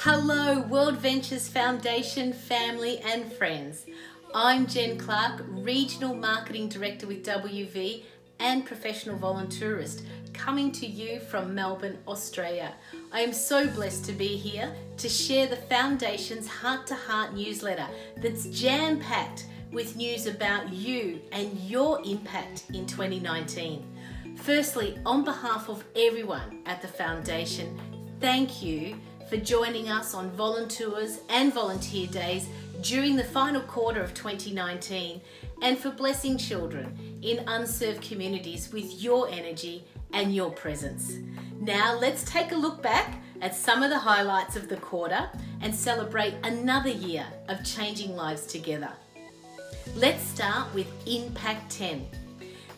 Hello World Ventures Foundation family and friends. I'm Jen Clark, Regional Marketing Director with WV and Professional Volunteerist, coming to you from Melbourne, Australia. I am so blessed to be here to share the Foundation's heart-to-heart newsletter that's jam-packed with news about you and your impact in 2019. Firstly, on behalf of everyone at the Foundation, thank you for joining us on Voluntours and Volunteer Days during the final quarter of 2019 and for blessing children in unserved communities with your energy and your presence. Now let's take a look back at some of the highlights of the quarter and celebrate another year of changing lives together. Let's start with Impact 10.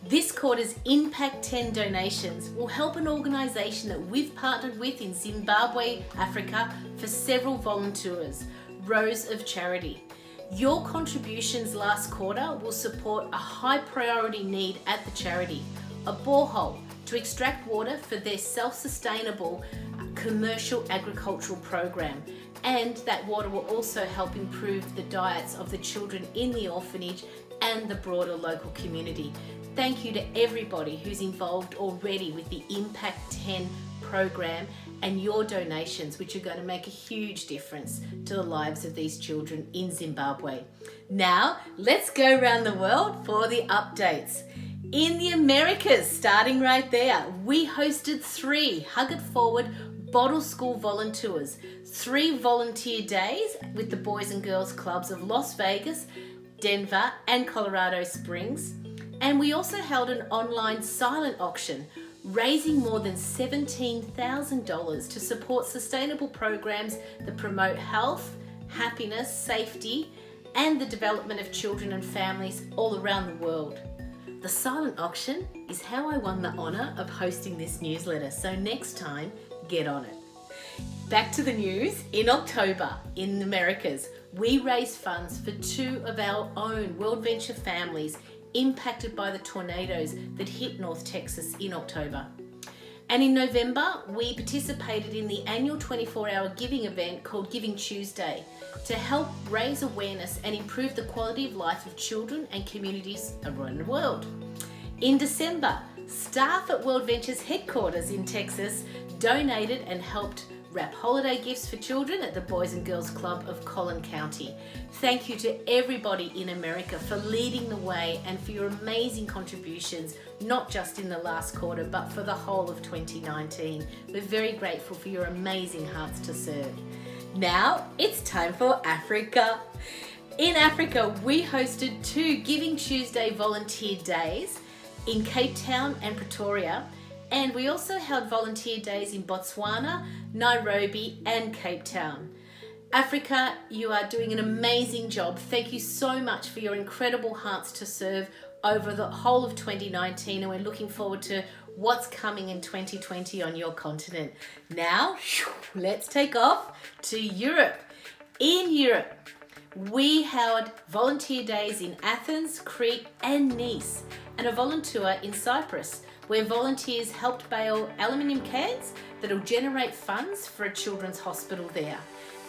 This quarter's Impact 10 donations will help an organisation that we've partnered with in Zimbabwe, Africa for several volunteers, Rose of Charity. Your contributions last quarter will support a high priority need at the charity, a borehole to extract water for their self-sustainable commercial agricultural program. And that water will also help improve the diets of the children in the orphanage and the broader local community. Thank you to everybody who's involved already with the Impact 10 program and your donations, which are going to make a huge difference to the lives of these children in Zimbabwe. Now, let's go around the world for the updates. In the Americas, starting right there, we hosted 3 Hug It Forward Bottle School Voluntours, 3 volunteer days with the Boys and Girls Clubs of Las Vegas, Denver, and Colorado Springs. And we also held an online silent auction, raising more than $17,000 to support sustainable programs that promote health, happiness, safety, and the development of children and families all around the world. The silent auction is how I won the honour of hosting this newsletter, so next time, get on it. Back to the news. In October, in the Americas, we raised funds for 2 of our own World Venture families impacted by the tornadoes that hit North Texas in October. And in November, we participated in the annual 24-hour giving event called Giving Tuesday to help raise awareness and improve the quality of life of children and communities around the world. In December, staff at World Ventures headquarters in Texas donated and helped wrap holiday gifts for children at the Boys and Girls Club of Collin County. Thank you to everybody in America for leading the way and for your amazing contributions, not just in the last quarter, but for the whole of 2019. We're very grateful for your amazing hearts to serve. Now it's time for Africa. In Africa, we hosted 2 Giving Tuesday volunteer days in Cape Town and Pretoria. And we also held volunteer days in Botswana, Nairobi, and Cape Town. Africa, you are doing an amazing job. Thank you so much for your incredible hearts to serve over the whole of 2019, and we're looking forward to what's coming in 2020 on your continent. Now, let's take off to Europe. In Europe, we held volunteer days in Athens, Crete, and Nice, and a voluntour in Cyprus, where volunteers helped bale aluminium cans that will generate funds for a children's hospital there.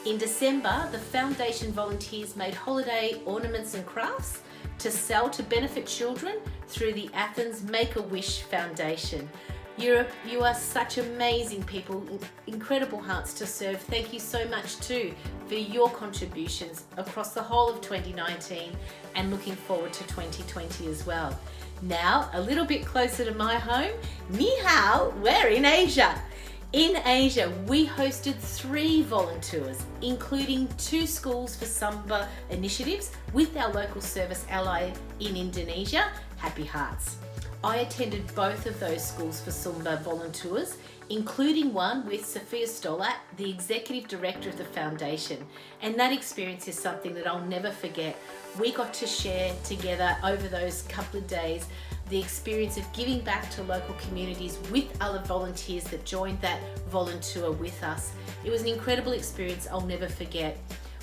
In December, the Foundation volunteers made holiday ornaments and crafts to sell to benefit children through the Athens Make-A-Wish Foundation. Europe, you are such amazing people, incredible hearts to serve. Thank you so much too for your contributions across the whole of 2019 and looking forward to 2020 as well. Now, a little bit closer to my home, ni hao, we're in Asia. In Asia, we hosted 3 voluntours, including 2 schools for Samba initiatives with our local service ally in Indonesia, Happy Hearts. I attended both of those schools for Samba voluntours, including one with Sophia Stolat, the Executive Director of the Foundation. And that experience is something that I'll never forget. We got to share together over those couple of days the experience of giving back to local communities with other volunteers that joined that voluntour with us. It was an incredible experience I'll never forget.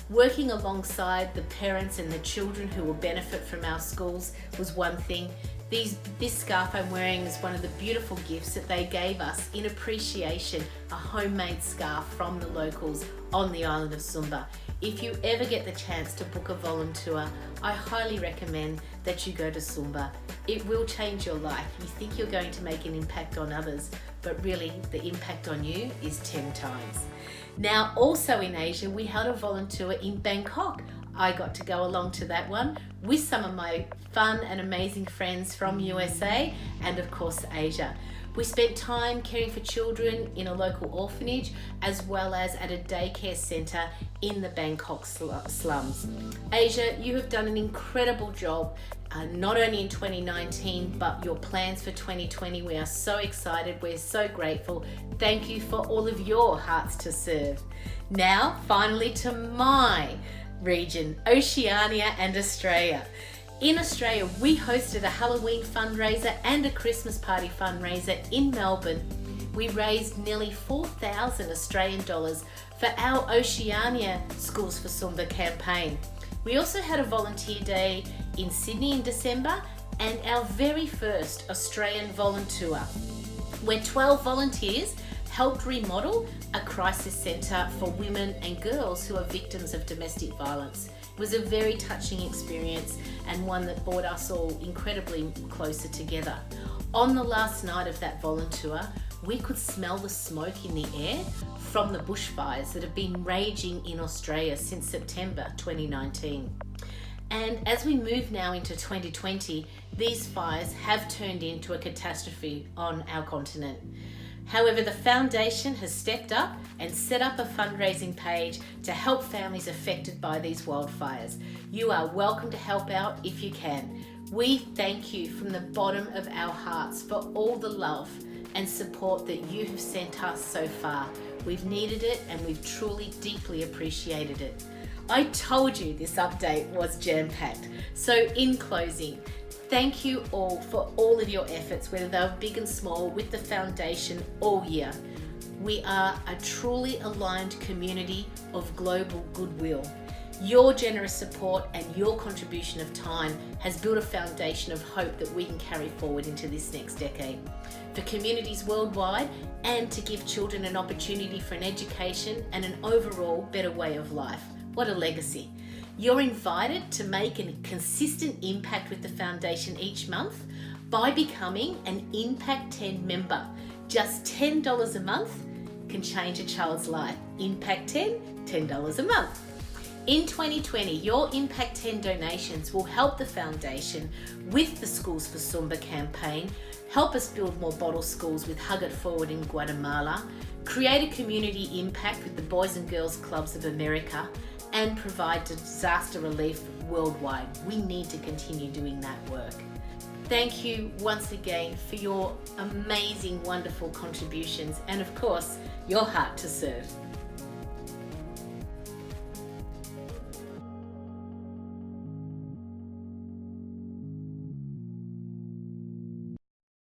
Working alongside the parents and the children who will benefit from our schools was one thing. This scarf I'm wearing is one of the beautiful gifts that they gave us in appreciation, a homemade scarf from the locals on the island of Sumba. If you ever get the chance to book a volunteer, I highly recommend that you go to Sumba. It will change your life. You think you're going to make an impact on others, but really the impact on you is 10 times. Now, also in Asia, we held a volunteer in Bangkok. I got to go along to that one with some of my fun and amazing friends from USA and of course Asia. We spent time caring for children in a local orphanage as well as at a daycare centre in the Bangkok slums. Asia, you have done an incredible job, not only in 2019 but your plans for 2020. We are so excited, we're so grateful. Thank you for all of your hearts to serve. Now finally to my region, Oceania and Australia. In Australia, we hosted a Halloween fundraiser and a Christmas party fundraiser in Melbourne. We raised nearly 4,000 Australian dollars for our Oceania Schools for Sumba campaign. We also had a volunteer day in Sydney in December and our very first Australian volunteer, where 12 volunteers helped remodel a crisis centre for women and girls who are victims of domestic violence. It was a very touching experience and one that brought us all incredibly closer together. On the last night of that volunteer, we could smell the smoke in the air from the bushfires that have been raging in Australia since September 2019. And as we move now into 2020, these fires have turned into a catastrophe on our continent. However, the foundation has stepped up and set up a fundraising page to help families affected by these wildfires. You are welcome to help out if you can. We thank you from the bottom of our hearts for all the love and support that you have sent us so far. We've needed it and we've truly, deeply appreciated it. I told you this update was jam-packed. So in closing, thank you all for all of your efforts, whether they're big and small, with the foundation all year. We are a truly aligned community of global goodwill. Your generous support and your contribution of time has built a foundation of hope that we can carry forward into this next decade. For communities worldwide and to give children an opportunity for an education and an overall better way of life. What a legacy. You're invited to make a consistent impact with the foundation each month by becoming an Impact 10 member. Just $10 a month can change a child's life. Impact 10, $10 a month. In 2020, your Impact 10 donations will help the foundation with the Schools for Sumba campaign, help us build more bottle schools with Hug It Forward in Guatemala, create a community impact with the Boys and Girls Clubs of America, and provide disaster relief worldwide. We need to continue doing that work. Thank you once again for your amazing, wonderful contributions and of course, your heart to serve.